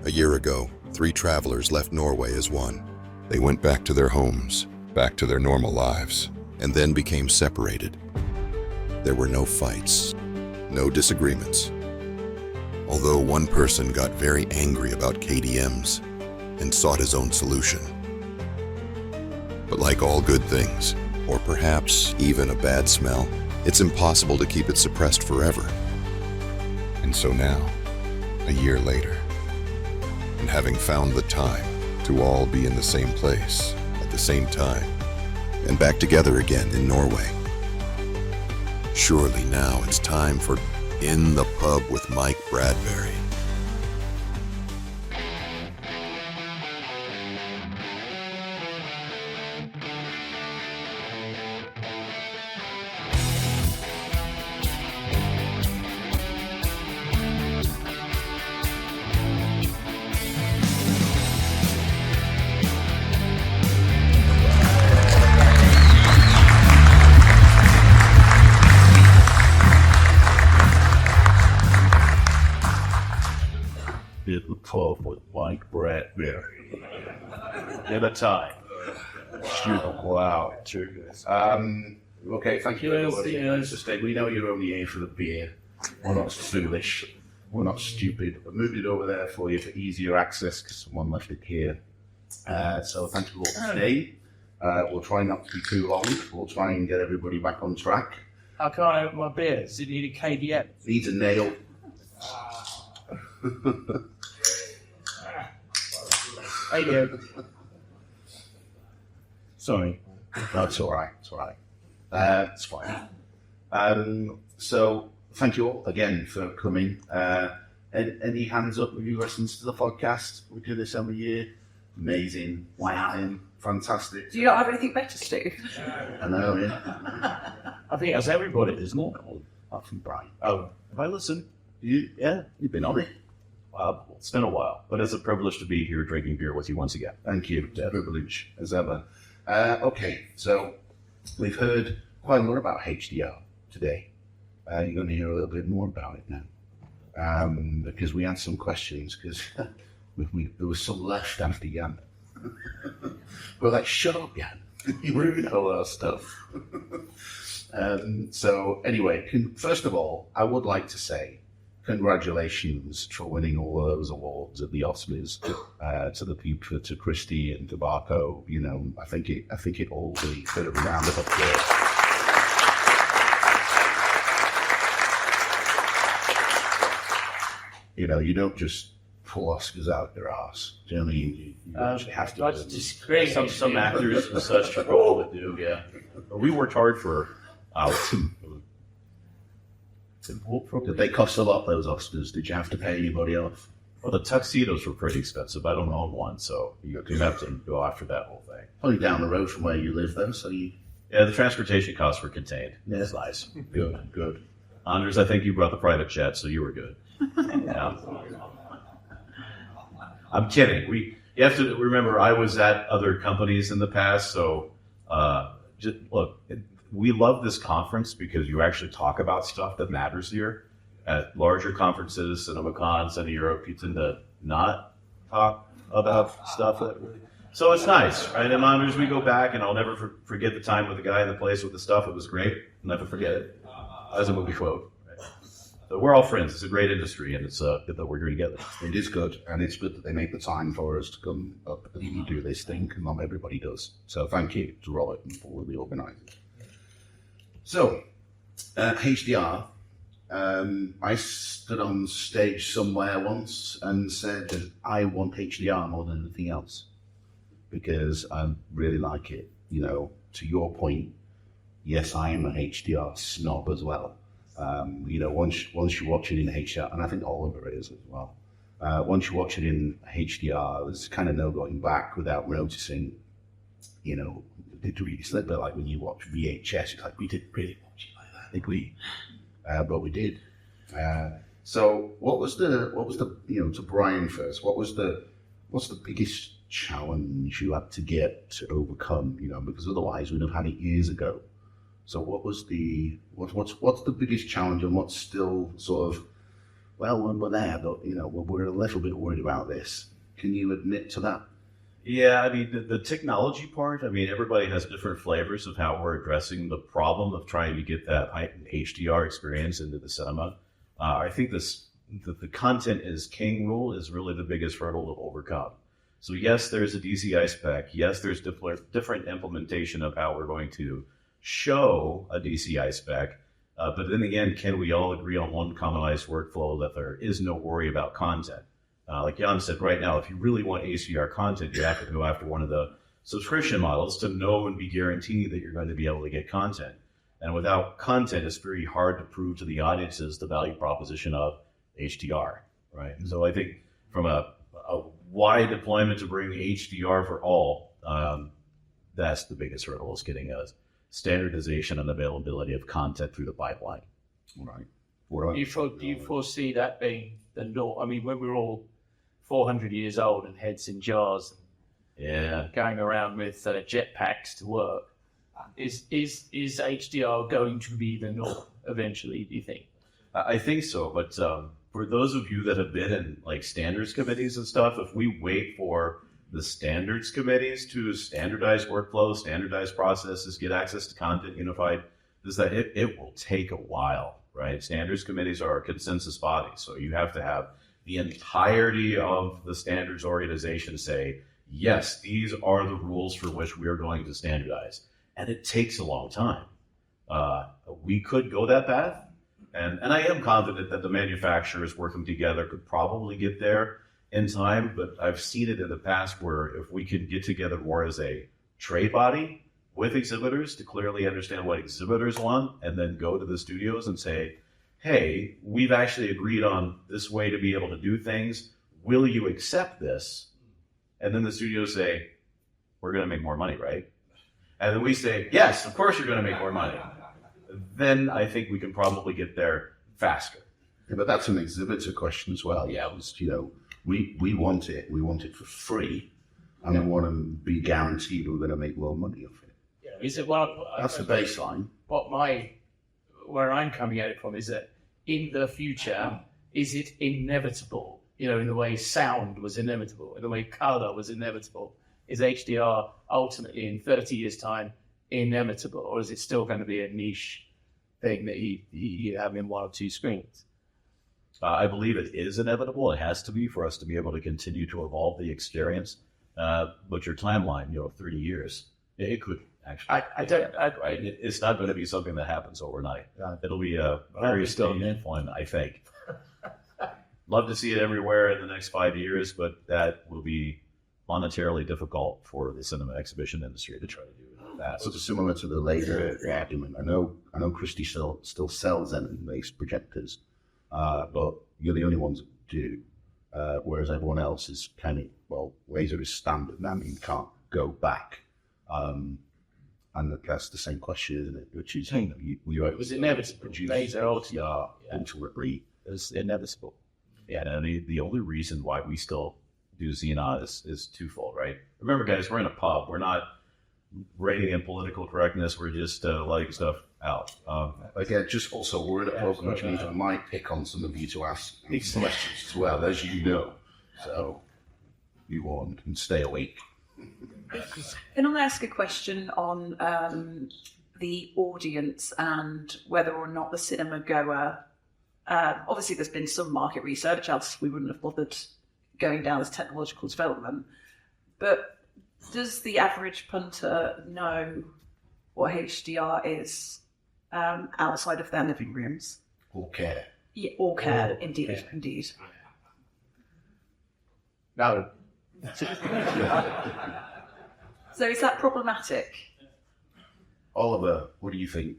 A year ago, 3 travelers left Norway as one. They went back to their homes, back to their normal lives. And then became separated. There were no fights, no disagreements. Although one person got very angry about KDMs and sought his own solution. But like all good things, or perhaps even a bad smell, it's impossible to keep it suppressed forever. And so now, a year later, and having found the time to all be in the same place at the same time, and back together again in Norway. Surely now it's time for In the Pub with Mike Bradbury. In the Pub with Mike Bradbury. Dinner time. Wow. Okay, thank you. Let's just say we know you're only here for the beer. We're not foolish. We're not stupid. I moved it over there for you for easier access because someone left it here. So thank you all for staying. We'll try not to be too long. We'll try and get everybody back on track. How can I open my beer? Does it need a KDM? Needs a nail. Hey, you. Sorry. No, it's all right. It's all right. It's fine. So, thank you all again for coming. Any hands up? Have you listened to the podcast? We do this every year. Amazing. Wow. Fantastic. Do you not have anything better to do? I know, yeah. I think that's everybody, isn't it? Apart from Brian. Oh, have I listened? Yeah, you've been on it. It's been a while, but it's a privilege to be here drinking beer with you once again. Thank you. Privilege, as ever. Okay, so we've heard quite a lot about HDR today. You're going to hear a little bit more about it now. Because we had some questions, because there was some left after Jan. We're like, shut up, Jan. You ruined all our stuff. So anyway, first of all, I would like to say congratulations for winning all those awards at the Oscars, to the people, to Christie and to Barco. You know, I think it all be a bit of a round of applause. You know, you don't just pull Oscars out your ass. Do you know what I mean? You actually have to. That's disgrace. Some actors and such are all that do, yeah. We worked hard for hours. Did they cost a lot, those Oscars? Did you have to pay anybody off? Well, the tuxedos were pretty expensive. I don't own one, so you have to go after that whole thing. Only down the road from where you live, though, so you... Yeah, the transportation costs were contained. Yeah. That's nice. Good. Anders, I think you brought the private jet, so you were good. Yeah. I'm kidding. You have to remember, I was at other companies in the past, so just look. We love this conference because you actually talk about stuff that matters here. At larger conferences, CinemaCons in Europe, you tend to not talk about stuff that really... So it's nice, right? And Anders, we go back, and I'll never forget the time with the guy in the place with the stuff. It was great. I'll never forget it. As a movie quote. Right? So we're all friends. It's a great industry, and it's good that we're here together. It is good, and it's good that they make the time for us to come up and do this thing, because not everybody does. So thank you to Robert and all of the organisers. So, HDR, I stood on stage somewhere once and said that I want HDR more than anything else because I really like it. You know, to your point, yes, I am an HDR snob as well. You know, once you watch it in HDR, and I think Oliver is as well, once you watch it in HDR, there's kind of no going back without noticing, you know, it's a little bit like when you watch VHS. It's like, we didn't really watch it like that, did we? But we did. So what was the you know, to Brian first, what's the biggest challenge you had to get to overcome, you know, because otherwise we'd have had it years ago. So what's the biggest challenge, and what's still sort of well, when we're there, but, we're a little bit worried about this. Can you admit to that? Yeah, I mean, the technology part, I mean, everybody has different flavors of how we're addressing the problem of trying to get that HDR experience into the cinema. I think the content is king rule is really the biggest hurdle to overcome. So yes, there's a DCI spec. Yes, there's different implementation of how we're going to show a DCI spec. But in the end, can we all agree on one commonized workflow that there is no worry about content? Like Jan said, right now, if you really want HDR content, you have to go after one of the subscription models to know and be guaranteed that you're going to be able to get content. And without content, it's very hard to prove to the audiences the value proposition of HDR, right? So I think from a wide deployment to bring HDR for all, that's the biggest hurdle, is getting a standardization and availability of content through the pipeline. Right. Do you foresee that being the norm? I mean, when we're all 400 years old and heads in jars, going around with jetpacks to work, is HDR going to be the norm eventually, do you think? I think so, but for those of you that have been in like standards committees and stuff, if we wait for the standards committees to standardize workflows, standardize processes, get access to content unified, it will take a while, right? Standards committees are a consensus body, so you have to have the entirety of the standards organization say, yes, these are the rules for which we are going to standardize. And it takes a long time. We could go that path, and I am confident that the manufacturers working together could probably get there in time, but I've seen it in the past where if we could get together more as a trade body with exhibitors to clearly understand what exhibitors want, and then go to the studios and say, hey, we've actually agreed on this way to be able to do things. Will you accept this? And then the studios say, we're going to make more money, right? And then we say, yes, of course you're going to make more money. Then I think we can probably get there faster. Yeah, but that's an exhibitor question as well. Yeah, it was, we want it. We want it for free, and we want to be guaranteed we're going to make more money off it. Yeah, is it That's the baseline. Where I'm coming at it from is that in the future, is it inevitable? In the way sound was inevitable, in the way color was inevitable. Is HDR ultimately in 30 years' time inevitable, or is it still going to be a niche thing that you have in one or two screens? I believe it is inevitable. It has to be for us to be able to continue to evolve the experience. But your timeline, 30 years, it could actually. It's not going to be something that happens overnight. It'll be a very steady deployment, I think. Love to see it everywhere in the next 5 years, but that will be monetarily difficult for the cinema exhibition industry to try to do that. So it's similar to the laser argument. I know Christie still sells Xenon-based projectors, but you're the only ones that do. Whereas everyone else is laser is standard. That means you can't go back. And that's the same question, isn't it? Which is, it was inevitable. Laser ultimately is inevitable. Yeah, and the only reason why we still do Xenon is twofold, right? Remember, guys, we're in a pub. We're not rating in political correctness. We're just letting stuff out. Again, just also we're in a pub, which means I might pick on some of you to ask these questions as well, as you know. So you warned and stay awake. Can I ask a question on the audience and whether or not the cinema goer? Obviously, there's been some market research, else we wouldn't have bothered going down this technological development. But does the average punter know what HDR is outside of their living rooms? Or care. Yeah, or care, indeed. No. So is that problematic? Oliver, what do you think?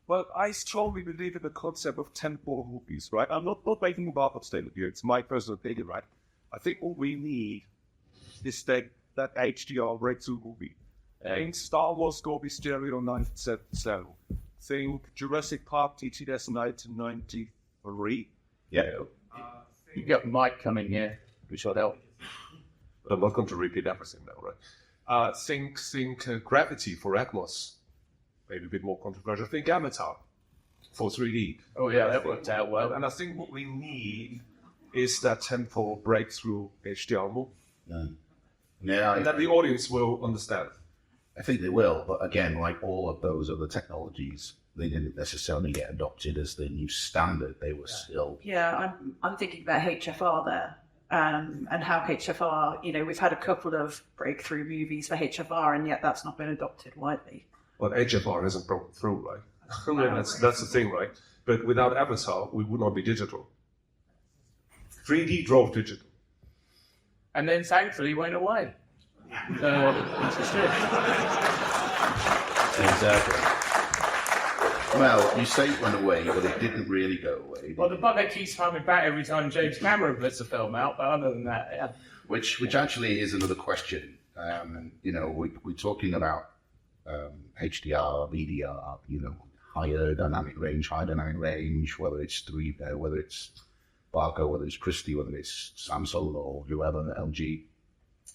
Well, I strongly believe in the concept of tentpole movies, right? I'm not making a backup statement here. It's my personal opinion, right? I think what we need is that HDR breakthrough movie. Think Star Wars Dolby Stereo 1977. Think Jurassic Park TTS 1993. Yeah. You got Mike coming here, which should help. But I'm not going to repeat everything now, right? Think Gravity for Atmos. Maybe a bit more controversial. Think Avatar for 3D. Oh yeah, that worked out well. And I think what we need is that tenfold breakthrough HDR move. Yeah, And that the audience will understand. I think they will, but again, like all of those other technologies, they didn't necessarily get adopted as the new standard. They were still. Yeah, I'm thinking about HFR there, and how HFR. We've had a couple of breakthrough movies for HFR, and yet that's not been adopted widely. Well, HFR hasn't broken through, right? That's the thing, right? But without Avatar, we would not be digital. 3D drove digital. And then thankfully went away. Which is true. Exactly. Well, you say it went away, but it didn't really go away. Well, the bugger keeps coming back every time James Cameron puts a film out, but other than that, yeah. Which actually is another question. We're talking about HDR, VDR, high dynamic range, whether it's whether it's Barco, whether it's Christie, whether it's Samsung or whoever, LG.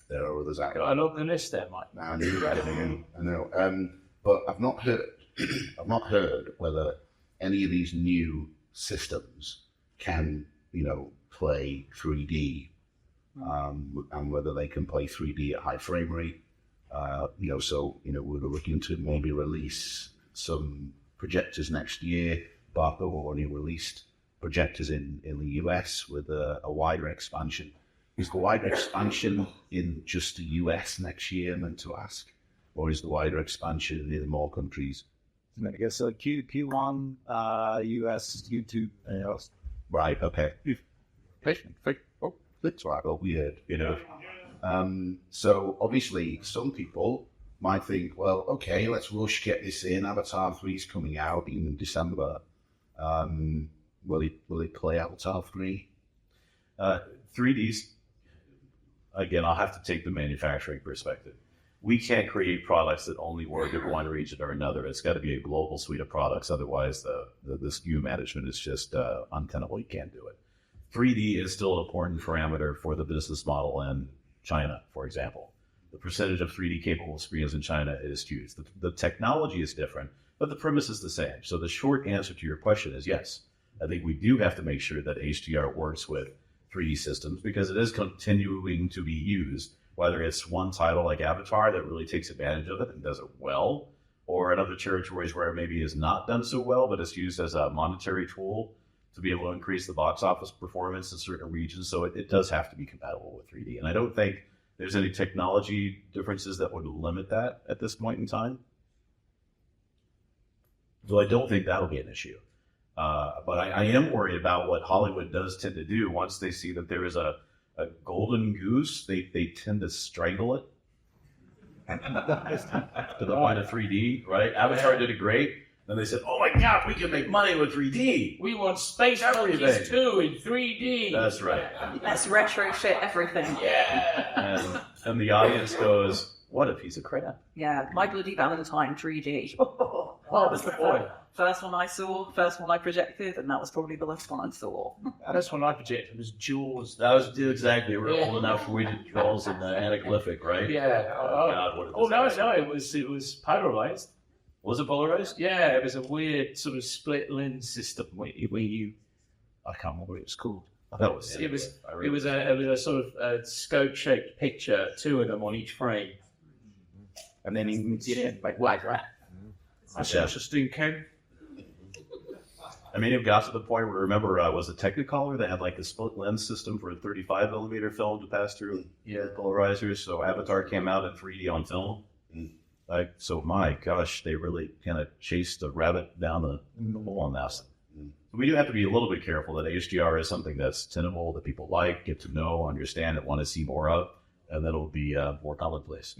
There are others out there. I love the list there, Mike. I know. But I've not heard whether any of these new systems can, play 3D, and whether they can play 3D at high frame rate. We're looking to maybe release some projectors next year. Barco already released projectors in the US with a wider expansion. Is the wider expansion in just the US next year, meant to ask? Or is the wider expansion in more countries? I guess Q1, US, YouTube, and else. Right, okay. Oh, that's right, well, we heard, So obviously, some people might think, well, okay, let's rush, get this in. Avatar 3 is coming out in December. Will it play Avatar 3? 3Ds, again, I'll have to take the manufacturing perspective. We can't create products that only work in one region or another. It's got to be a global suite of products. Otherwise, the SKU management is just untenable. You can't do it. 3D is still an important parameter for the business model in China, for example. The percentage of 3D capable screens in China is huge. The technology is different, but the premise is the same. So the short answer to your question is yes. I think we do have to make sure that HDR works with 3D systems because it is continuing to be used, whether it's one title like Avatar that really takes advantage of it and does it well, or in other territories where it maybe is not done so well, but it's used as a monetary tool to be able to increase the box office performance in certain regions. So it does have to be compatible with 3D. And I don't think there's any technology differences that would limit that at this point in time. So I don't think that'll be an issue. But I am worried about what Hollywood does tend to do once they see that there is a golden goose. They tend to strangle it to the point of 3D, right? Avatar did it great. Then they said, oh my God, we can make money with 3D. We want Space Monkeys 2 in 3D. That's right. Let's retrofit everything. Yeah. And the audience goes, what a piece of crap. Yeah, My Bloody Valentine 3D. Oh, that's the boy. First one I saw, first one I projected, and that was probably the last one I saw. That's one I projected was Jaws. That was exactly. We're old enough for we did Jaws in the anaglyphic, right? Yeah. Oh God, what a disaster. It was polarized. Was it polarized? Yeah, it was a weird sort of split lens system where you I can't remember what it was called. That was it was a sort of scope shaped picture, two of them on each frame, and then he did it like that. That's interesting, Ken. I mean, it got to the point where, remember, was it Technicolor that had like a split lens system for a 35 millimeter film to pass through polarizers? So Avatar came out in 3D on film. Like, so my gosh, they really kind of chased the rabbit down the hole on that. We do have to be a little bit careful that HDR is something that's tenable, that people like, get to know, understand, and want to see more of, and that'll be more commonplace.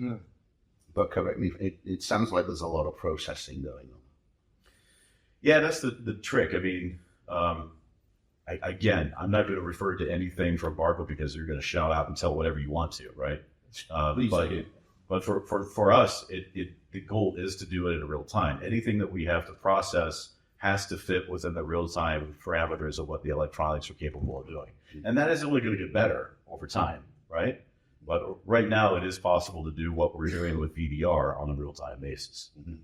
But correct me, it sounds like there's a lot of processing going on. Yeah, that's the trick. I mean, again, I'm not going to refer to anything from Barco because you're going to shout out and tell whatever you want to, right? But for us, the goal is to do it in real time. Anything that we have to process has to fit within the real-time parameters of what the electronics are capable of doing. And that is only going to get better over time, right? But right now, it is possible to do what we're doing with VDR on a real-time basis. Mm-hmm.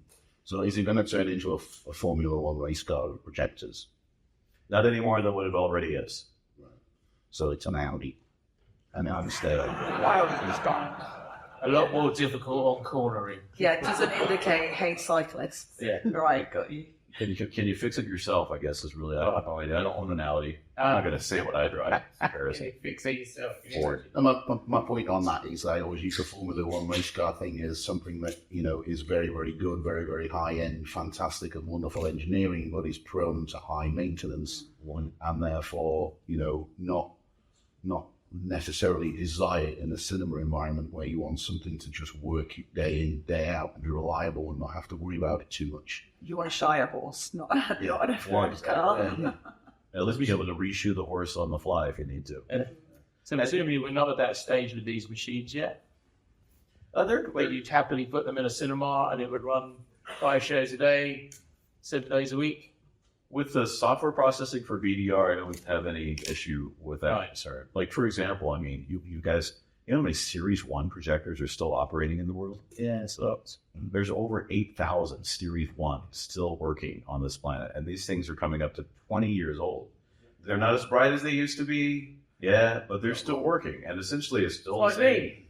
So is it going to turn into a Formula One race car with projectors? Not any more than what it already is. Right. So it's an Audi. And I'm still A lot more difficult on cornering. Yeah, it doesn't indicate hate cyclists. Yeah. Right, got you. Can you fix it yourself? I guess is really. I don't own an Audi. I'm not going to say what I drive. Comparison. Fix it yourself. Ford. And my point on that is I always use the Formula One race car thing as something that, is very, very good, very, very high-end, fantastic and wonderful engineering, but is prone to high maintenance and therefore, not necessarily desire in a cinema environment where you want something to just work day in, day out and be reliable and not have to worry about it too much. You want a Shire horse, not an F1 car. At least be able to reshoe the horse on the fly if you need to. So presumably we're not at that stage with these machines yet. Where you'd happily put them in a cinema and it would run 5 shows a day, 7 days a week. With the software processing for VDR, I don't have any issue with that. Right. Sorry. Like, for example, I mean, you guys, how many Series 1 projectors are still operating in the world? Yeah, so There's over 8,000 Series 1 still working on this planet, and these things are coming up to 20 years old. They're not as bright as they used to be, yeah, but they're still working, and essentially it's still the same.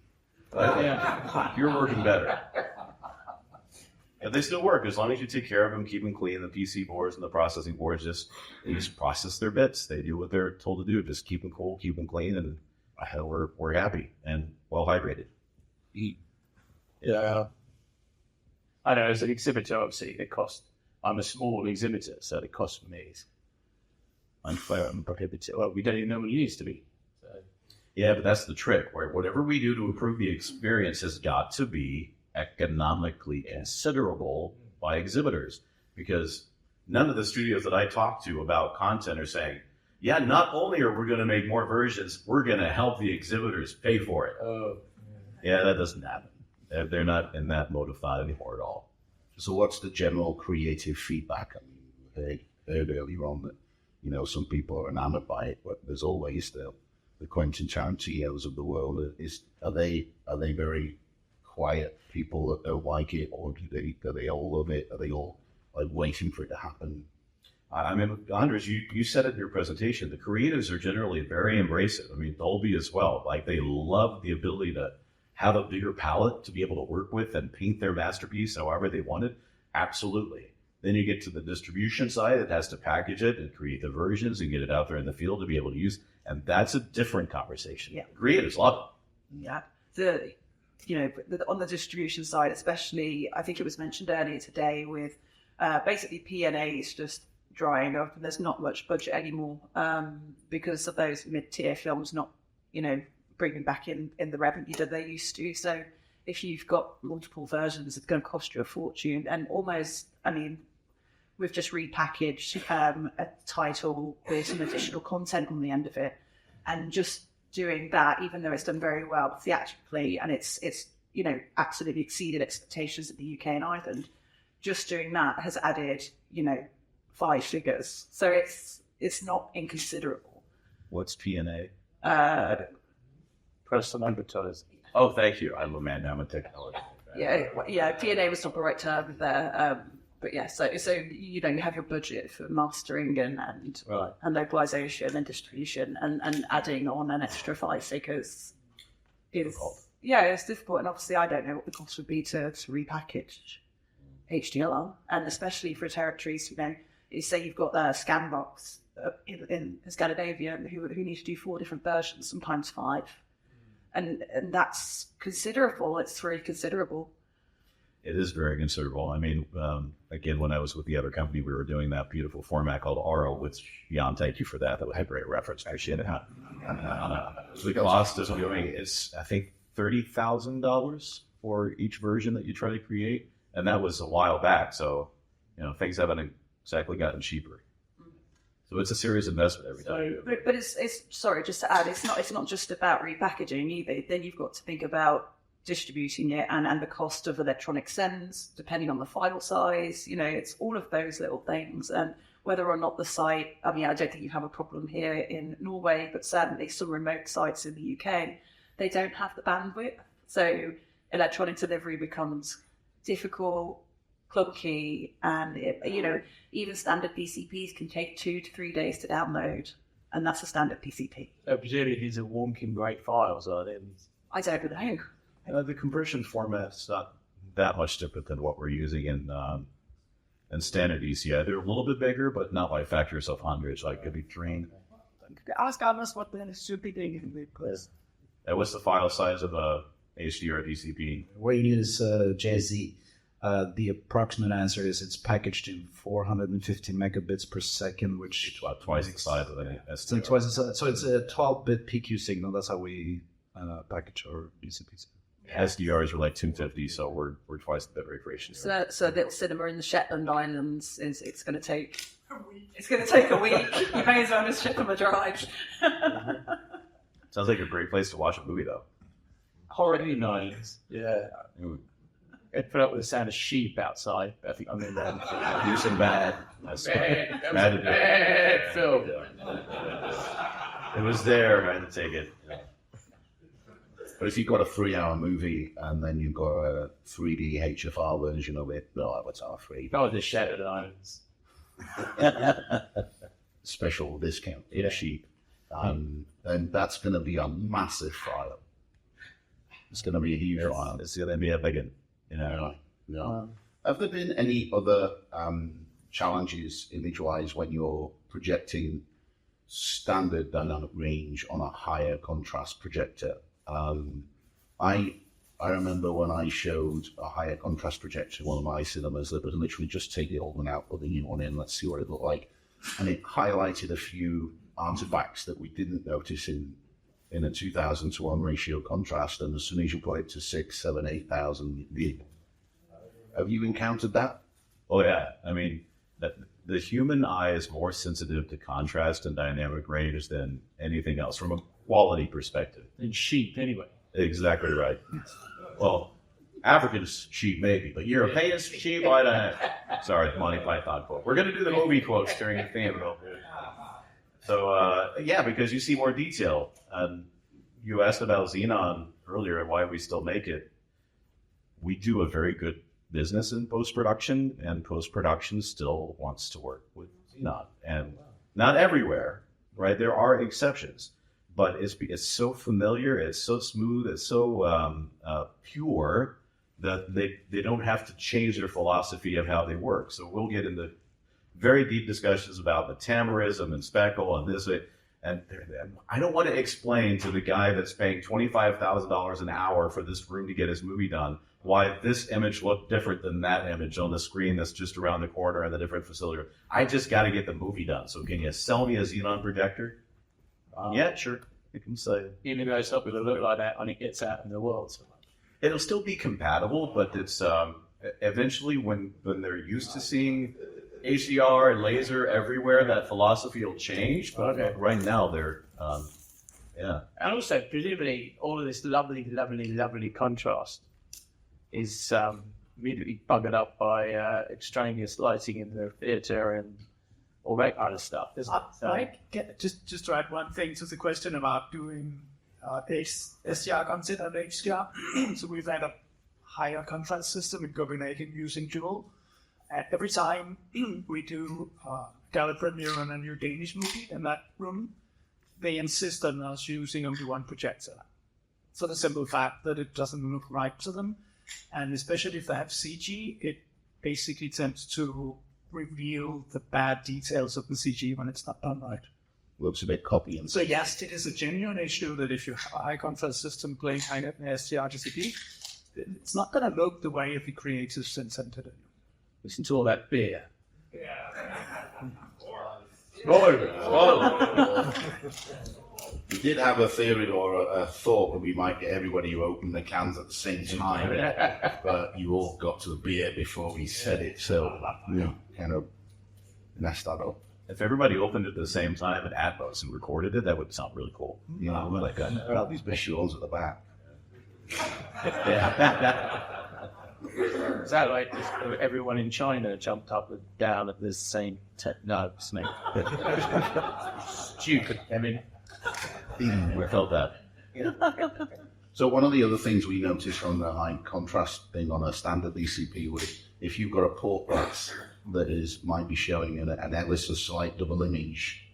yeah. You're working better. And they still work as long as you take care of them, keep them clean. The PC boards and the processing boards they just process their bits. They do what they're told to do. Just keep them cool, keep them clean, and we're happy and well hydrated. Yeah. I know, as an exhibitor, obviously, I'm a small exhibitor, so the cost for me is unfair and prohibitive. Well, we don't even know what it used to be. So. Yeah, but that's the trick, where whatever we do to improve the experience has got to be economically considerable by exhibitors, because none of the studios that I talk to about content are saying, yeah, not only are we going to make more versions, we're going to help the exhibitors pay for it. Oh. Yeah, that doesn't happen. They're not in that mode of thought anymore at all. So what's the general creative feedback? I mean, I heard earlier on that, some people are enamored by it, but there's always the Quentin Tarantinos of the world. Are they very quiet people that don't like it, or do they all love it? Are they all like waiting for it to happen? I mean, Andres, you said it in your presentation. The creatives are generally very embracive. I mean, Dolby as well. Like, they love the ability to have a bigger palette to be able to work with and paint their masterpiece however they want it. Absolutely. Then you get to the distribution side. It has to package it and create the versions and get it out there in the field to be able to use. And that's a different conversation. Yeah. Creatives love it. Yeah. On the distribution side, especially, I think it was mentioned earlier today with basically P&As just drying up, and there's not much budget anymore because of those mid-tier films not, bringing back in the revenue that they used to. So if you've got multiple versions, it's going to cost you a fortune. And almost, we've just repackaged a title with some additional content on the end of it, and just doing that, even though it's done very well theatrically and it's absolutely exceeded expectations in the UK and Ireland, just doing that has added 5 figures. So it's not inconsiderable. What's P&A? Personal advertising. Oh, thank you. I'm a man now. I'm a technology. Yeah. P&A was not the right term there. But yeah, so you have your budget for mastering and right. and localization and distribution, and adding on an extra 5 figures is it's difficult. And obviously, I don't know what the cost would be to repackage HDR, and especially for territories. You say you've got the Scanbox in Scandinavia who need to do 4 different versions, sometimes 5, and that's considerable. It's very considerable. It is very considerable. I mean, again, when I was with the other company, we were doing that beautiful format called Aro, which, Jan, thank you for that. That was a great reference. Appreciate it. The cost of doing is, I think, $30,000 for each version that you try to create. And that was a while back. So, things haven't exactly gotten cheaper. So it's a serious investment every time. But it's sorry, just to add, it's not just about repackaging either. Then you've got to think about distributing it and the cost of electronic sends, depending on the file size. It's all of those little things, and whether or not the site. I don't think you have a problem here in Norway, but certainly some remote sites in the UK, they don't have the bandwidth, so electronic delivery becomes difficult, clunky, and even standard PCPs can take 2 to 3 days to download. and that's a standard PCP. Presumably these are wonking great files, are they? I don't know. The conversion format's not that much different than what we're using in standard ECI. They're a little bit bigger, but not by factors of hundreds, like could be three. Ask us what the should be doing because What's the file size of a HDR DCP? We use JZ. The approximate answer is it's packaged in 450 megabits per second, which It's about twice the size of an so SDR. twice the size. So it's a 12-bit PQ signal. That's how we package our DCPs. SDRs are like 250, so we're twice the bit rate ratio. So little cinema in the Shetland Islands it's going to take a week. You may as well just ship them a drive. Sounds like a great place to watch a movie, though. Horribly nice. Yeah. I'd put up with the sound of sheep outside. I think I'm in there. Do some bad. That's Bad, bad to do. bad film. It was there. I had to take it. But if you've got a 3-hour movie and then you've got a 3D HFR version of it, no, Avatar 3, That was the Shattered Islands. special discount for sheep, then that's going to be a massive file. It's going to be a huge file. It's going to be a big one, you know. No. Have there been any other challenges image-wise when you're projecting standard dynamic range on a higher contrast projector? I remember when I showed a higher contrast projector in one of my cinemas that was literally just take the old one out, put the new one in, let's see what it looked like. And it highlighted a few artifacts that we didn't notice in a 2,000 to 1 ratio contrast. And as soon as you put it to 6, 7, 8,000, have you encountered that? Oh, yeah. I mean, the human eye is more sensitive to contrast and dynamic range than anything else from a quality perspective. And sheep, anyway. Exactly right. Well, African sheep maybe, but European sheep, I don't know. Sorry, Monty Python quote. We're going to do the movie quotes during the theme. So, yeah, because you see more detail. You asked about Xenon earlier and why we still make it. We do a very good business in post-production, and post-production still wants to work with Xenon. And not everywhere, right? There are exceptions. But it's so familiar, it's so smooth, it's so pure that they don't have to change their philosophy of how they work. So we'll get into very deep discussions about metamerism and speckle and this. And I don't want to explain to the guy that's paying $25,000 an hour for this room to get his movie done why this image looked different than that image on the screen that's just around the corner in the different facility. I just got to get the movie done. So can you sell me a Xenon projector? Yeah, sure. You can say it. Even though it's not going to look like that when it gets out in the world. So. It'll still be compatible, but it's eventually when they're used to seeing HDR and laser everywhere, that philosophy will change. But right now, they're yeah. And also, presumably, all of this lovely contrast is immediately buggered up by extraneous lighting in the theatre and all that kind of stuff, isn't it? Just to add one thing to the question about doing SDR content and HDR. So we've had a higher contrast system in Copenhagen using Dual. And every time we do gala premiere on a new Danish movie in that room, they insist on us using only one projector. For the simple fact that it doesn't look right to them. And especially if they have CG, it basically tends to reveal the bad details of the CG when it's not done right. Looks a bit copy. So yes, it is a genuine issue that if you have a high contrast system playing high net SDR GCP, it's not going to look the way the creatives intended it. Listen to all that beer. We did have a theory or a thought that we might get everybody who opened the cans at the same time, but you all got to the beer before we said it, so kind of messed that up. If everybody opened it at the same time at Atmos and recorded it, that would sound really cool. Yeah, like that. These visuals at the back. Is that like everyone in China jumped up and down at the same no, it's me. Stupid, I mean. We felt that. So one of the other things we noticed from the high contrast thing on a standard DCP was if you've got a port glass that might be showing an ever so slight double image,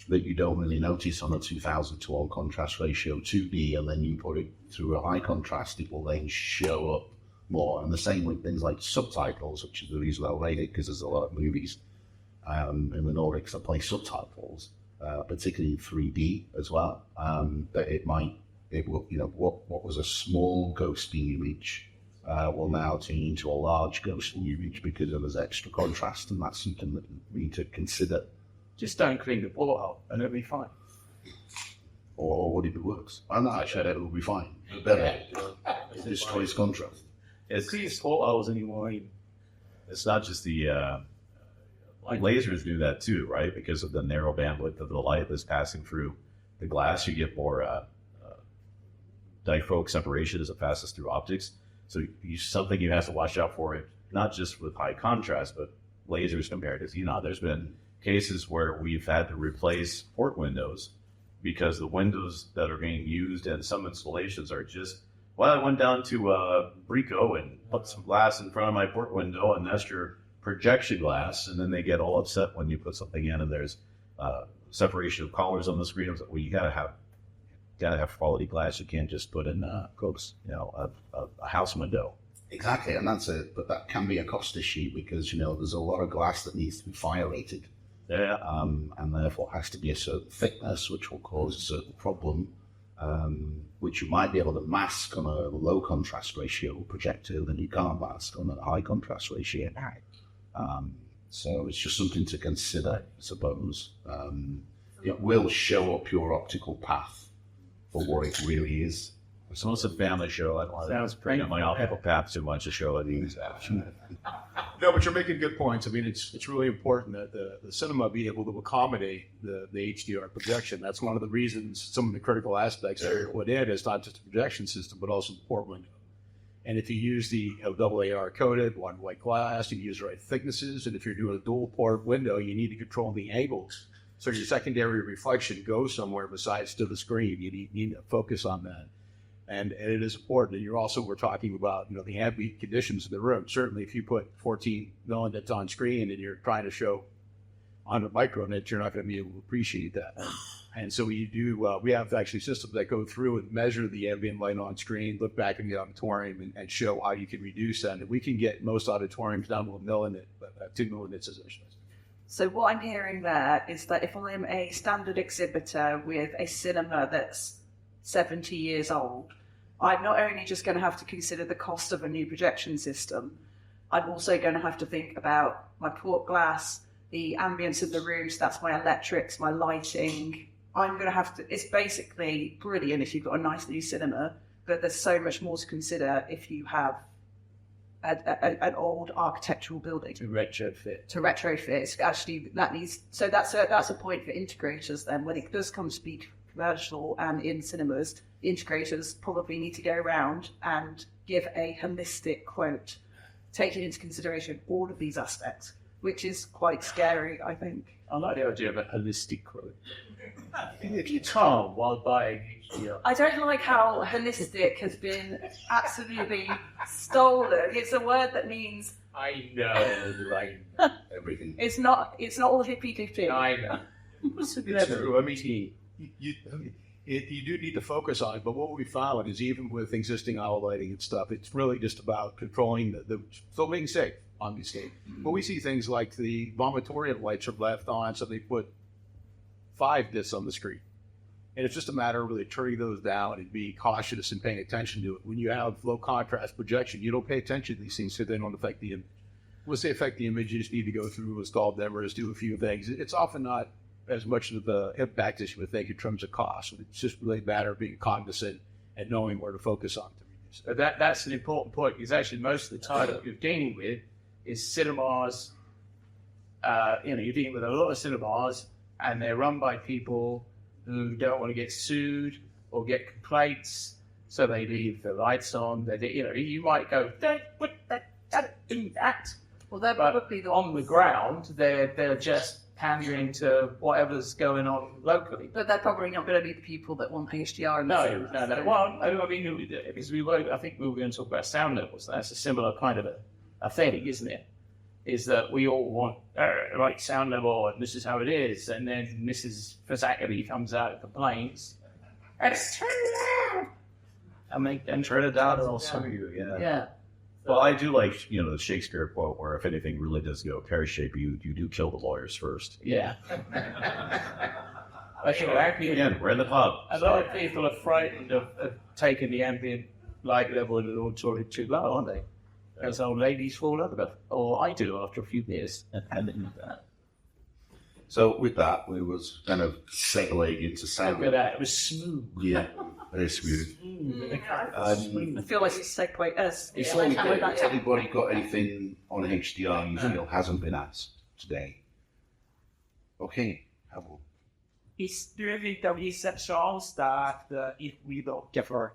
that you don't really notice on a 2000 to 1 contrast ratio 2D, and then you put it through a high contrast, it will then show up more. And the same with things like subtitles, which is the reason I rate it, because there's a lot of movies in the Nordics that play subtitles, particularly in 3D as well. That what was a small ghosting image will now turn into a large ghosting image because of this extra contrast, and that's something that we need to consider. Just don't clean the porthole and it'll be fine. Or what if it works? I'm not sure that it will be fine. But better. It destroys contrast. It's Clean portholes anymore. it's not just the lasers do that too, right? Because of the narrow bandwidth of the light that's passing through the glass, you get more dichroic separation as it passes through optics. So something you have to watch out for, not just with high contrast, but lasers compared to, there's been cases where we've had to replace port windows because the windows that are being used in some installations are just, well, I went down to Brico and put some glass in front of my port window, and that's your projection glass. And then they get all upset when you put something in and there's separation of colors on the screen. Well, you gotta have quality glass. You can't just put in a house window. Exactly, and but that can be a cost issue because there's a lot of glass that needs to be fire rated, and therefore has to be a certain thickness, which will cause a certain problem, which you might be able to mask on a low contrast ratio projector that you can't mask on a high contrast ratio. So it's just something to consider, I suppose. It will show up your optical path for what it really is. It's almost a family show. I don't want Sounds to bring up my optical path too much to show it. No, but you're making good points. I mean, it's really important that the cinema be able to accommodate the HDR projection. That's one of the reasons, some of the critical aspects are put in is not just the projection system, but also the port window. And if you use the double AR coated, one white glass, you use the right thicknesses. And if you're doing a dual port window, you need to control the angles. So your secondary reflection goes somewhere besides to the screen. You need to focus on that. And it is important. And we're talking about, the ambient conditions in the room. Certainly if you put 14 millimeters on screen and you're trying to show on a micronet, you're not going to be able to appreciate that. And so we have actually systems that go through and measure the ambient light on screen, look back in the auditorium and show how you can reduce that. And we can get most auditoriums down to 1 millinet, 2 millimeters essentially. So what I'm hearing there is that if I'm a standard exhibitor with a cinema that's 70 years old, I'm not only just going to have to consider the cost of a new projection system, I'm also going to have to think about my port glass, the ambience of the room, so that's my electrics, my lighting. I'm going to have to, it's basically brilliant if you've got a nice new cinema, but there's so much more to consider if you have an old architectural building. To retrofit. Actually, that's a point for integrators then. When it does come to be commercial and in cinemas, integrators probably need to go around and give a holistic quote, taking into consideration all of these aspects, which is quite scary, I think. I like the idea of a holistic quote. If you can't while buying HDR. I don't like how holistic has been absolutely stolen. It's a word that means I know, right? Everything. It's not all hippy-dippy. I know. It's true. I mean, you do need to focus on it, but what we found is even with existing owl lighting and stuff, it's really just about controlling the still being safe, obviously. But we see things like the vomitorium lights are left on, so they put 5 discs on the screen. And it's just a matter of really turning those down and being cautious and paying attention to it. When you have low contrast projection, you don't pay attention to these things so they don't affect the image. Once they affect the image, you just need to go through, install demos, do a few things. It's often not as much of the impact as you would think in terms of cost. It's just really a matter of being cognizant and knowing where to focus on to reduce it. That's an important point, because actually most of the time what you're dealing with is cinemas. You're dealing with a lot of cinemas, and they're run by people who don't want to get sued or get complaints, so they leave the lights on. You might go, don't do that. Well, they're But probably on the ground, they're just pandering to whatever's going on locally. But they're probably not going to be the people that want HDR. No. Well, I mean, because I think we were going to talk about sound levels. That's a similar kind of a thing, isn't it? is that we all want right sound level, and this is how it is, and then Mrs. Fasacity comes out and complains, it's too loud, and they then turn it down and also. Yeah. Well, I do like, the Shakespeare quote where if anything really does go pear-shaped, you do kill the lawyers first. Yeah. Again, we're in the pub. A lot of people are frightened of taking the ambient light level in an auditorium too low, aren't they? As old ladies fall over, or I do after a few beers. So with that, we was kind of segueing into sound. Look at that, it was smooth. Yeah, very smooth. I feel like it's segue us. Before we go, has anybody got anything on HDR you feel hasn't been asked today? Okay, how about? Is there any exceptions that if we don't cover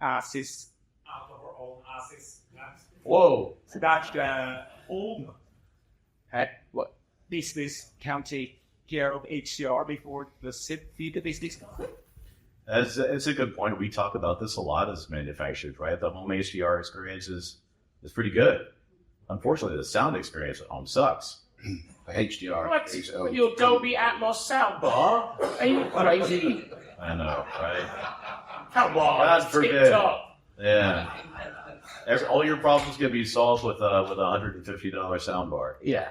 assets out of our own assets? Whoa! That old What? business can take care of HDR before the business. It's a good point. We talk about this a lot as manufacturers, right? The home HDR experience is pretty good. Unfortunately, the sound experience at home sucks. The HDR. What? Your Dolby Atmos soundbar? Are you crazy? I know, right? Come on, God forbid. TikTok. Yeah. All your problems can be solved with a $150 soundbar. Yeah.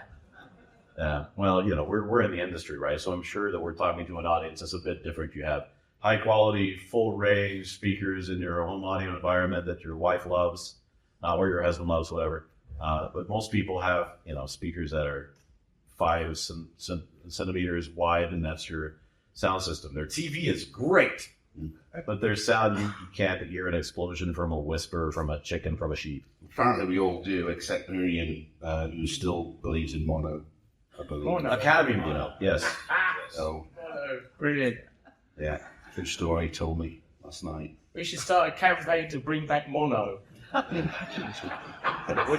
Yeah. Well, we're in the industry, right? So I'm sure that we're talking to an audience that's a bit different. You have high quality, full range speakers in your home audio environment that your wife loves, or your husband loves, whatever. But most people have, speakers that are 5 centimeters wide, and that's your sound system. Their TV is great, but their sound, you can't hear an explosion from a whisper from a chicken from a sheep. Apparently we all do, except Miriam, who still believes in mono. I believe. Academy mono, yes. So, Brilliant. yeah, good story told me last night. We should start a campaign to bring back mono. What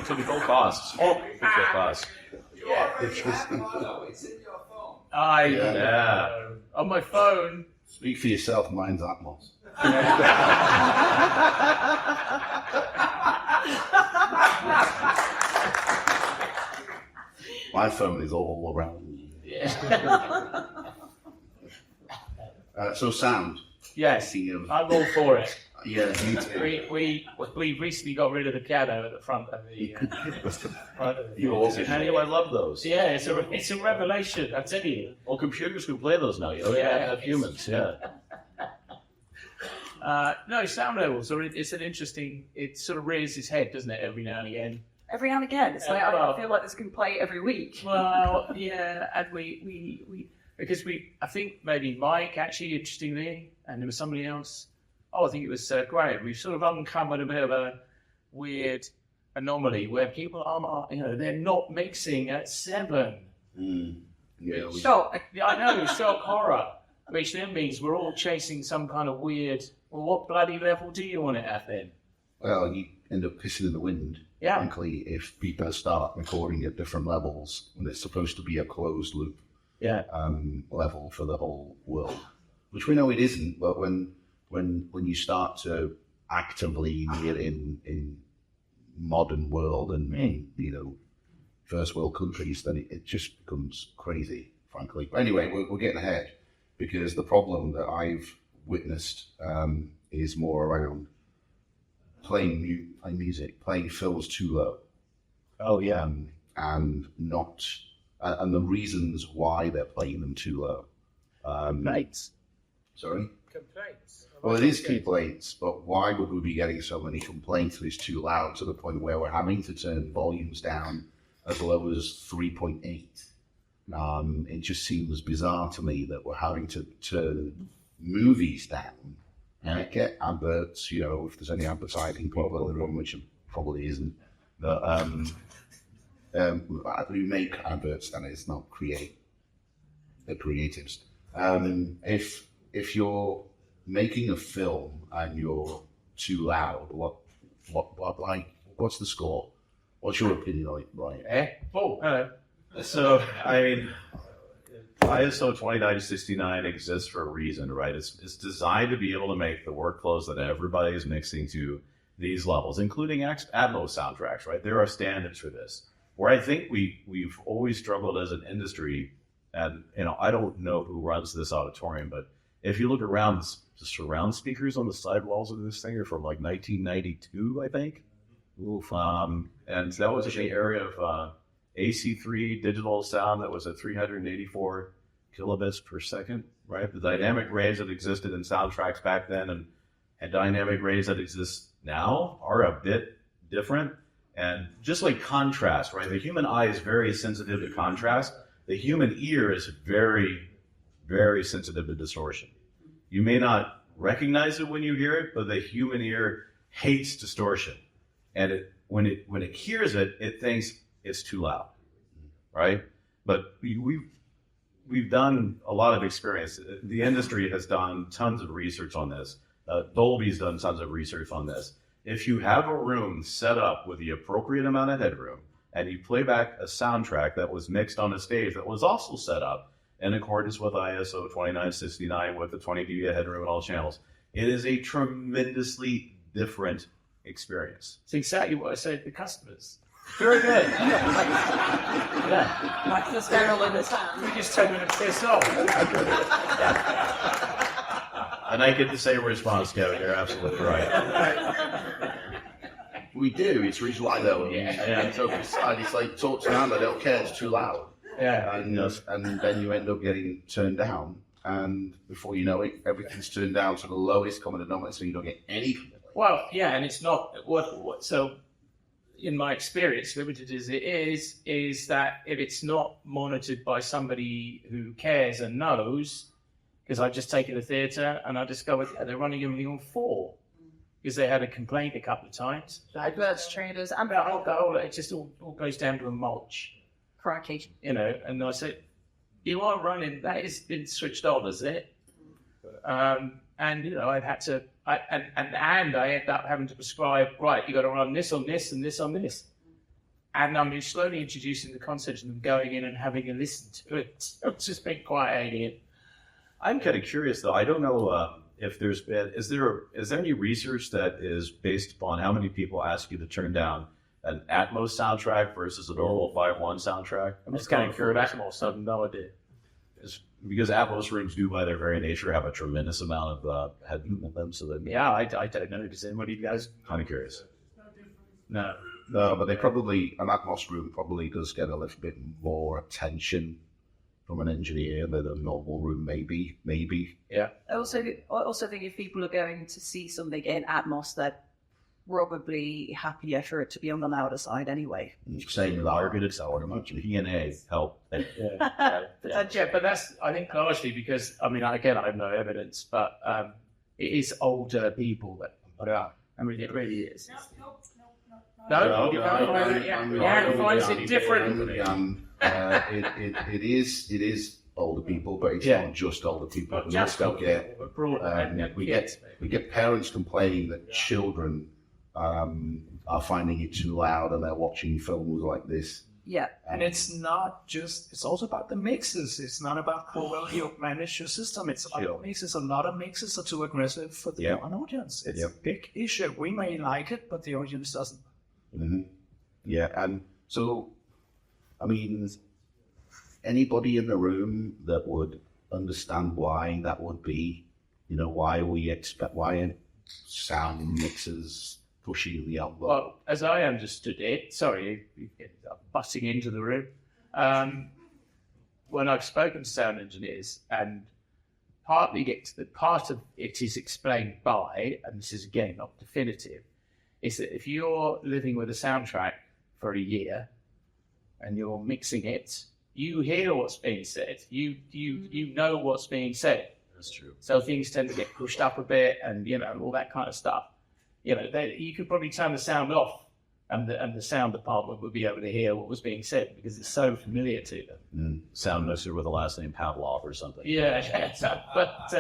could it go cost? Cost. Yeah. On my phone. Speak for yourself, mine's Atmos. My phone is all around me. Yeah. So sound. Yes, I'm all for it. Yeah, me too. We recently got rid of the piano at the front of the. I love those. Yeah, it's a revelation. I tell you. Well, computers can play those now. You don't have humans. Yeah. No, sound levels are. It's an interesting. It sort of rears its head, doesn't it? Every now and again. Every now and again, it's like I feel like this can play every week. Well, yeah, and we because I think maybe Mike actually, interestingly, and there was somebody else. Oh, I think it was Graham. We've sort of uncovered a bit of a weird anomaly where people are, they're not mixing at 7. Yeah, Shock. Yeah, I know, shock horror, which then means we're all chasing some kind of weird. Well, what bloody level do you want it at then? Well, you end up pissing in the wind. Yeah. Frankly, if people start recording at different levels when it's supposed to be a closed loop. Yeah. Level for the whole world, which we know it isn't. But when you start to actively near in modern world and first world countries, then it just becomes crazy, frankly. But anyway, we're getting ahead because the problem that I've witnessed is more around playing music, playing fills too low. Oh yeah, and not. And the reasons why they're playing them too low. Complaints. Sorry? Complaints. Well, it is complaints, but why would we be getting so many complaints that it's too loud to the point where we're having to turn volumes down as low as 3.8? It just seems bizarre to me that we're having to turn movies down and get adverts, if there's any advertising people in the room, which probably isn't. But, we make adverts, and it's not the creatives. If you're making a film and you're too loud, what's the score? What's your opinion on it, Brian? Oh, hello. So, I mean, ISO 2969 exists for a reason, right? It's designed to be able to make the workflows that everybody is mixing to these levels, including Atmos soundtracks, right? There are standards for this. Where I think we've always struggled as an industry, and I don't know who runs this auditorium, but if you look around, the surround speakers on the sidewalls of this thing are from like 1992, I think. Oof. And that was in the area of AC3 digital sound that was at 384 kilobits per second, right? The dynamic range that existed in soundtracks back then and dynamic range that exists now are a bit different. And just like contrast, right? The human eye is very sensitive to contrast. The human ear is very, very sensitive to distortion. You may not recognize it when you hear it, but the human ear hates distortion. And when it hears it, it thinks it's too loud, right? But we've done a lot of experience. The industry has done tons of research on this. Dolby's done tons of research on this. If you have a room set up with the appropriate amount of headroom, and you play back a soundtrack that was mixed on a stage that was also set up in accordance with ISO 2969 with the 20 dB headroom in all channels, it is a tremendously different experience. It's exactly what I say to the customers. Very good. Yeah. Like the sterile in the sound. We just tell them to piss off. And I get the same response, Kevin. You're absolutely right. We do. It's the reason why though. And so it's like talk to them, they don't care. It's too loud. Yeah. And then you end up getting turned down, and before you know it, everything's turned down to the lowest common denominator, so you don't get any. Well, yeah, and it's not what. So, in my experience, limited as it is that if it's not monitored by somebody who cares and knows, because I've just taken a theatre and I discovered they're running everything on 4 because they had a complaint a couple of times. Adverts, trailers, and It just all goes down to a mulch. crikey. And I said, you are running, that has been switched on, is it? And I've had to, I end up having to prescribe, right, you got to run this on this and this on this. And I'm slowly introducing the concept of them going in and having a listen to it. So it's just been quite alien. I'm kind of curious though. I don't know if there's been, is there any research that is based upon how many people ask you to turn down an Atmos soundtrack versus a normal 5.1 soundtrack? I'm just kind of curious. Atmos, I have no idea. Because Atmos rooms do, by their very nature, have a tremendous amount of headroom in them. So that I don't know. Does anybody guys? Kind of curious. No, but they probably, an Atmos room probably does get a little bit more attention from an engineer than a normal room, maybe. Yeah. I also think if people are going to see something in Atmos, they're probably happier for it to be on the louder side anyway. Same with targeted, I would imagine P&A help. Yeah, but that's, I think, largely because, again, I have no evidence, but it is older people that put it up. It really is. No, Aaron finds it different. It is older people, but it's not just older people. We also get we get parents complaining that children are finding it too loud and they're watching films like this. Yeah. And it's not just, it's also about the mixes. It's not about how well you manage your system. It's about the mixes. A lot of mixes are too aggressive for the audience. It's a big issue. We may like it, but the audience doesn't. Mm-hmm. Yeah, and so, anybody in the room that would understand why that would be, why sound mixers pushing the envelope. Well, as I understood it, sorry, I'm busting into the room. When I've spoken to sound engineers, and part of it is explained by, and this is again not definitive, is that if you're living with a soundtrack for a year and you're mixing it, you hear what's being said. You know what's being said. That's true. So things tend to get pushed up a bit, and all that kind of stuff. You could probably turn the sound off, and the sound department would be able to hear what was being said because it's so familiar to them. Sound mixer with the last name Pavlov or something. Yeah. But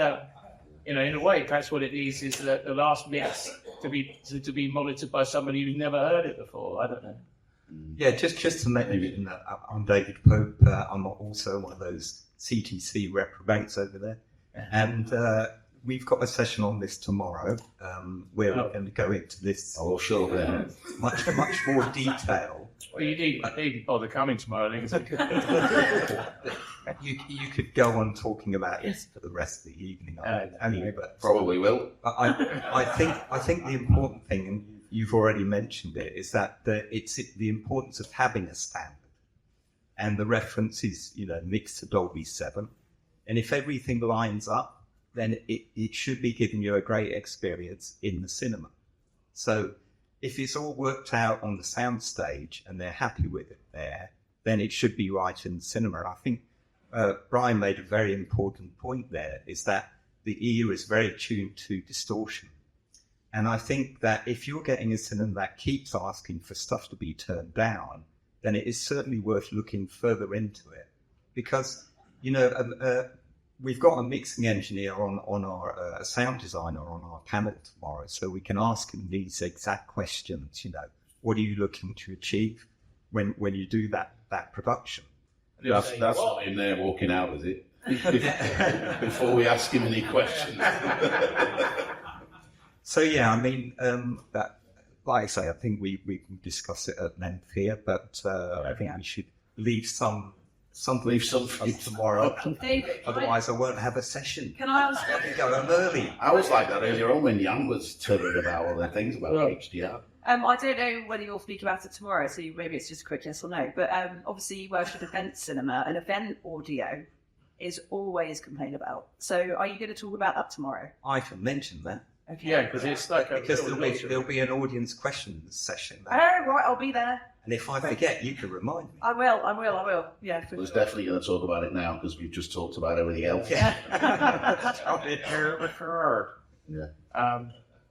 in a way, perhaps what it is the last mix to be monitored by somebody who's never heard it before. I don't know. Yeah, just to make you know, I'm David Pope. I'm also one of those CTC reprobates over there, and we've got a session on this tomorrow where we're going to go into this sure. Yeah. much more detail. Well, you needn't bother coming tomorrow. I think you could go on talking about it for the rest of the evening. Anyway, but probably will. I think the important thing, and you've already mentioned it, is that it's the importance of having a standard, and the reference is mixed to Dolby 7, and if everything lines up, then it should be giving you a great experience in the cinema. So if it's all worked out on the sound stage and they're happy with it there, then it should be right in the cinema. I think Brian made a very important point there, is that the ear is very tuned to distortion. And I think that if you're getting a cinema that keeps asking for stuff to be turned down, then it is certainly worth looking further into it. Because, we've got a mixing engineer on our a sound designer on our panel tomorrow, so we can ask him these exact questions. What are you looking to achieve when you do that production? That's not him there walking out, is it? Before we ask him any questions. So yeah, I mean, that, like I say, I think we can discuss it at length here, but I think we should leave some for tomorrow. David, otherwise I won't have a session. Can I ask? I can go home early. I was like that earlier on when Jan was telling about all the things about HDR. I don't know whether you'll speak about it tomorrow, so maybe it's just a quick yes or no. But obviously, you work with event cinema, and event audio is always complained about. So, are you going to talk about that tomorrow? I can mention that. Okay. Yeah, because it's like because there'll be an audience questions session. Oh, right, I'll be there. And if I forget, you can remind me. I will. Yeah, for I was sure. definitely going to talk about it now because we've just talked about everything else. Yeah.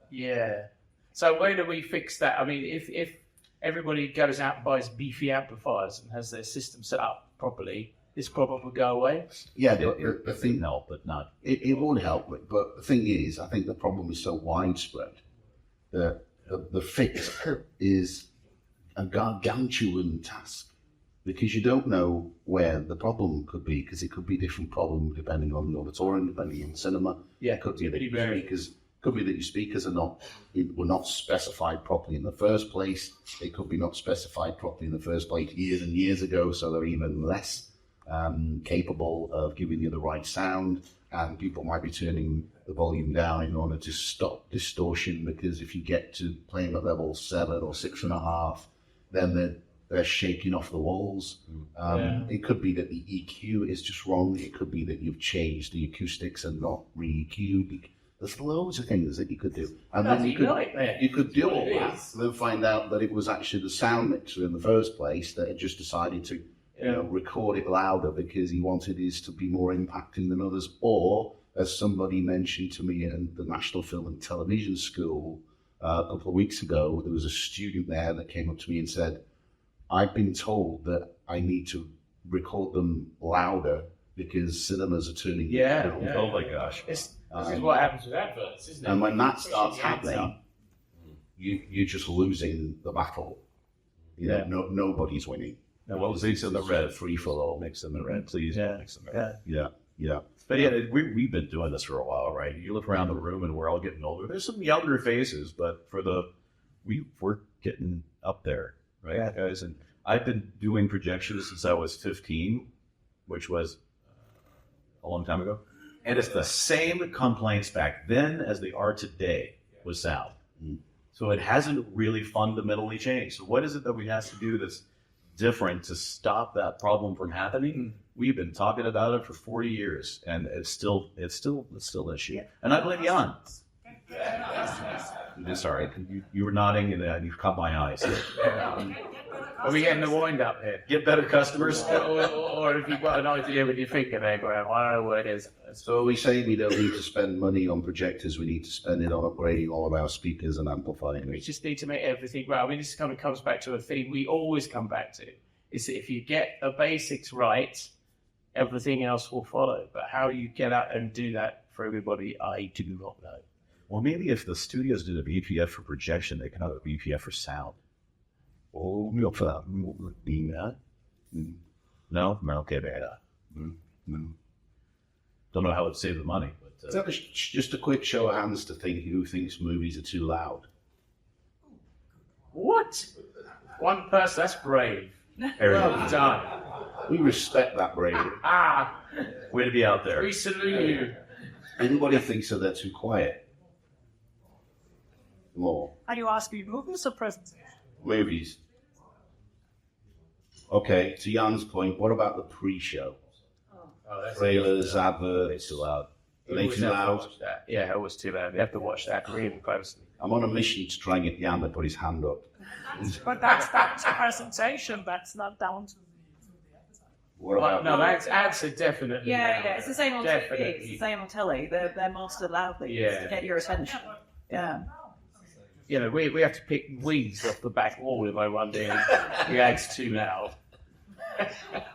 Yeah. So where do we fix that? I mean, if everybody goes out and buys beefy amplifiers and has their system set up properly, this problem would go away. Yeah, but the thing, no, but not. It won't help. But the thing is, I think the problem is so widespread that the fix is a gargantuan task because you don't know where the problem could be, because it could be different problem depending on the auditorium, depending on cinema. Yeah, it could be that your speakers. Could be that your speakers were not specified properly in the first place. They could be not specified properly in the first place years and years ago, so they're even less capable of giving you the right sound. And people might be turning the volume down in order to stop distortion, because if you get to playing at level 7 or 6.5, then they're shaking off the walls. It could be that the EQ is just wrong. It could be that you've changed the acoustics and not re-EQ'd. There's loads of things that you could do. And then you could do all that and then find out that it was actually the sound mixer in the first place that had just decided to record it louder because he wanted his to be more impacting than others. Or, as somebody mentioned to me in the National Film and Television School a couple of weeks ago, there was a student there that came up to me and said, I've been told that I need to record them louder because cinemas are turning down. Oh my gosh. This is what happens with adverts, isn't it? And when that starts happening, you're just losing the battle. Nobody's winning. Now, well, mix in the red. Free for all. Mix in the red, please. Mix in the red. Yeah. But yeah, we've been doing this for a while, right? You look around the room and we're all getting older. There's some younger faces, but we're getting up there, right, guys? And I've been doing projections since I was 15, which was a long time ago. And it's the same complaints back then as they are today with sound. So it hasn't really fundamentally changed. So what is it that we have to do that's different to stop that problem from happening? We've been talking about it for 40 years, and it's still an issue. And I blame Jan. Sorry, you were nodding, and you've caught my eyes. Are we getting the wind up here? Get better customers. or if you've got an idea what you're thinking there, Graham, I don't know what it is. So we say we don't need to spend money on projectors, we need to spend it on upgrading all of our speakers and amplifying. We just need to make everything right. I mean, this kind of comes back to a theme we always come back to, is that if you get the basics right, everything else will follow. But how you get out and do that for everybody, I do not know. Well, maybe if the studios did a VPF for projection, they can have a VPF for sound. Oh, no. Okay, bad. No. Don't know how it would save the money, but So just a quick show of hands to think who thinks movies are too loud. What? One person, that's brave. Very Well good. done. We respect that bravery. Way to be out there. We salute you. Anybody thinks that they're too quiet? More. Are you asking movies or presentation? Movies. Okay, to Jan's point, what about the pre-show? Trailers, adverts. Too loud. Are they Always too have to loud? watch that. Yeah, it was too loud. You have to watch that really closely. I'm on a mission to try and get Jan to put his hand up. But that's a presentation. That's not down to What Well, about no, ads are definitely. Yeah, it's the same on TV. Definitely. It's the same on telly. They're mastered loudly Yeah. to get your attention. Yeah. You know, we have to pick Wigs off the back wall if I one day the ads too loud.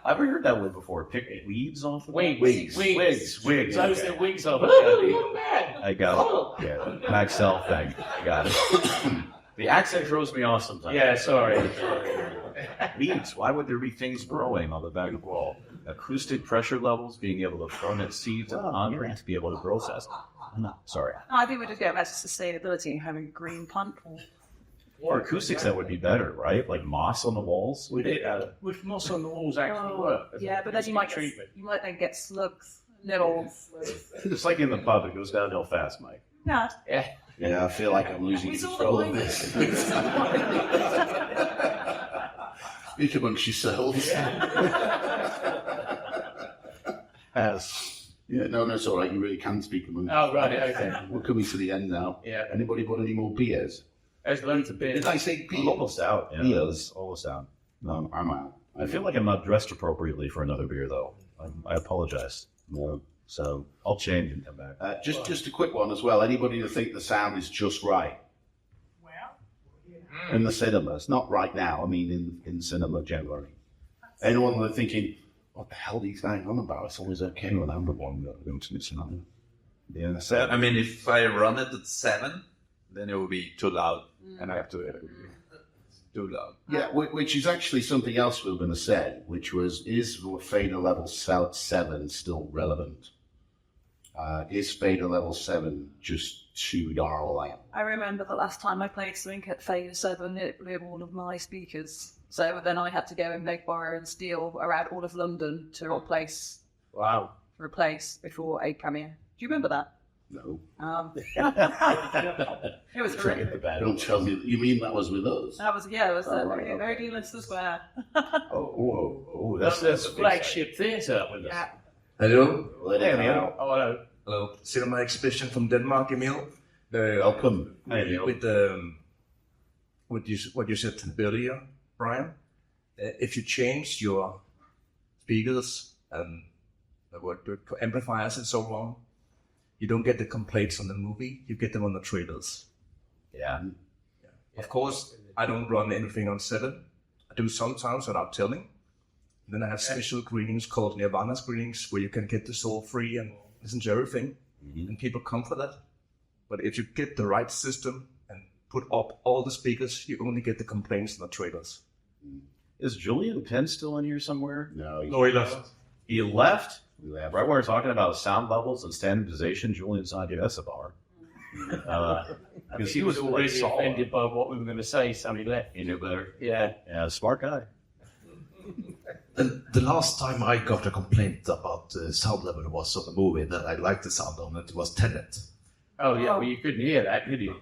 I've heard that one before. Pick leaves off the Wigs. Wigs. Those Okay. are Wigs off. I got it. Yeah, Maxell thing. I got it. The accent throws me off sometimes. Yeah, sorry. Leaves. Why would there be things growing on the back of the wall? Acoustic pressure levels, being able to ferment seeds and concrete to be able to process. Sorry. No, I think we're just going back to sustainability and having a green plant. Or acoustics that would be better, right? Like moss on the walls. Would would moss on the walls actually work? Yeah, but then you might then get slugs, nettles. It's like in the pub, it goes downhill fast, Mike. No. Yeah. Yeah, I feel like I'm losing control of this. Speak amongst yourselves. Yeah, no, it's all right. You really can speak amongst Oh, right, okay. We're coming to the end now. Yeah. Anybody bought any more beers? There's loads of beers. Did I say beers? I'm almost out. Yeah. Beers. Almost out. No, I'm out. I feel like I'm not dressed appropriately for another beer, though. I apologize. No. So I'll change and come back. Just a quick one as well. Anybody that think the sound is just right? In the cinemas, not right now. I mean, in cinema generally. Anyone that thinking, what the hell are these guys on about? It's always okay when I'm the one going to the cinema. Yeah. So, I mean, if I run it at 7, then it will be too loud, and I have to too loud. Yeah, which is actually something else we were going to say, which was, is fader level 7 still relevant? Is fader level 7 just too loud? I remember the last time I played something at Fader 7, it blew all of my speakers. So then I had to go and beg, borrow and steal around all of London to replace before a premiere. Do you remember that? No. It was great. Don't tell me. You mean that was with us? That was, it was very Leicester Square. That's the flagship theatre with us. Yeah. Hello. Hey, Emil. Oh, hello. Hello. Cinema exhibition from Denmark, Emil. Welcome. With what you said earlier, Brian. If you change your speakers and amplifiers and so on, you don't get the complaints on the movie. You get them on the trailers. Yeah. Of course, I don't run anything on 7. I do sometimes without telling. Then I have special screenings called Nirvana screenings where you can get the soul free and listen to everything. And people come for that. But if you get the right system and put up all the speakers, you only get the complaints on the trailers. Is Julian Penn still in here somewhere? No, he left. He left? Right when we're talking about sound levels and standardization, Julian's not here. That's a bar. Because he was already offended by what we were going to say, so he left. He knew better. Yeah. Yeah, smart guy. The last time I got a complaint about the sound level was on a movie that I liked the sound on, it was Tenet. Oh, yeah, well, you couldn't hear that, could you?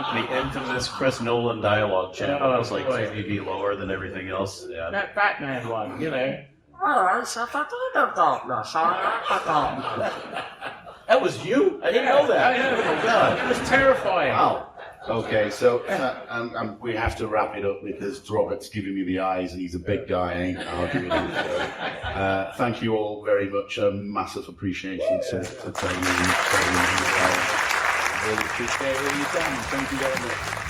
The infamous Chris Nolan dialogue channel was like TVB lower than everything else. Yeah. That Batman one, you know. That was you? I didn't know that. I know. Oh my God. It was terrifying. Wow. Okay, so we have to wrap it up because Robert's giving me the eyes and he's a big guy. I ain't arguing with him. So, thank you all very much. Massive appreciation to Toni. Really appreciate what you've done. Thank you very much.